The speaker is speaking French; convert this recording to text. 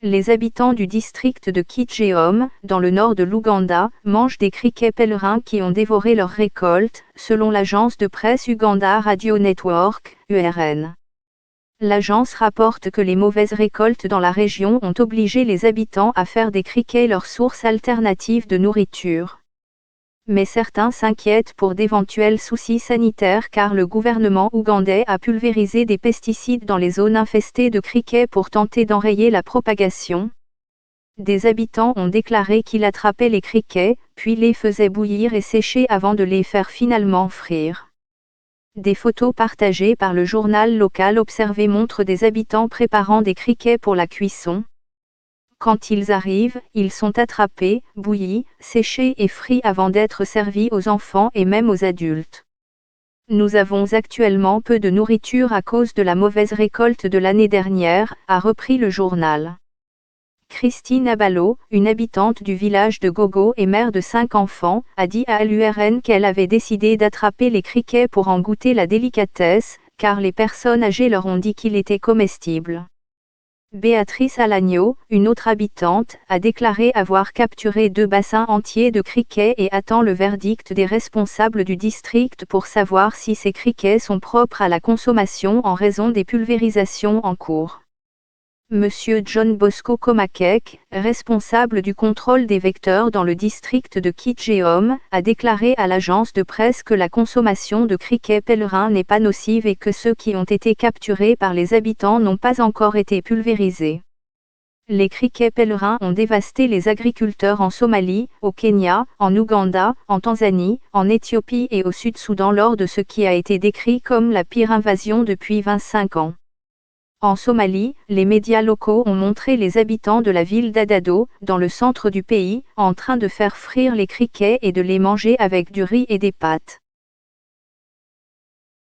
Les habitants du district de Kitgum, dans le nord de l'Ouganda, mangent des criquets pèlerins qui ont dévoré leurs récoltes, selon l'agence de presse Uganda Radio Network, URN. L'agence rapporte que les mauvaises récoltes dans la région ont obligé les habitants à faire des criquets leur source alternative de nourriture. Mais certains s'inquiètent pour d'éventuels soucis sanitaires car le gouvernement ougandais a pulvérisé des pesticides dans les zones infestées de criquets pour tenter d'enrayer la propagation. Des habitants ont déclaré qu'ils attrapaient les criquets, puis les faisaient bouillir et sécher avant de les faire finalement frire. Des photos partagées par le journal local Observé montrent des habitants préparant des criquets pour la cuisson. Quand ils arrivent, ils sont attrapés, bouillis, séchés et frits avant d'être servis aux enfants et même aux adultes. Nous avons actuellement peu de nourriture à cause de la mauvaise récolte de l'année dernière, a repris le journal. Christine Abalo, une habitante du village de Gogo et mère de 5 enfants, a dit à l'URN qu'elle avait décidé d'attraper les criquets pour en goûter la délicatesse, car les personnes âgées leur ont dit qu'il était comestible. Béatrice Alagno, une autre habitante, a déclaré avoir capturé 2 bassins entiers de criquets et attend le verdict des responsables du district pour savoir si ces criquets sont propres à la consommation en raison des pulvérisations en cours. Monsieur John Bosco Komakek, responsable du contrôle des vecteurs dans le district de Kitgum, a déclaré à l'agence de presse que la consommation de criquets pèlerins n'est pas nocive et que ceux qui ont été capturés par les habitants n'ont pas encore été pulvérisés. Les criquets pèlerins ont dévasté les agriculteurs en Somalie, au Kenya, en Ouganda, en Tanzanie, en Éthiopie et au Sud-Soudan lors de ce qui a été décrit comme la pire invasion depuis 25 ans. En Somalie, les médias locaux ont montré les habitants de la ville d'Adado, dans le centre du pays, en train de faire frire les criquets et de les manger avec du riz et des pâtes.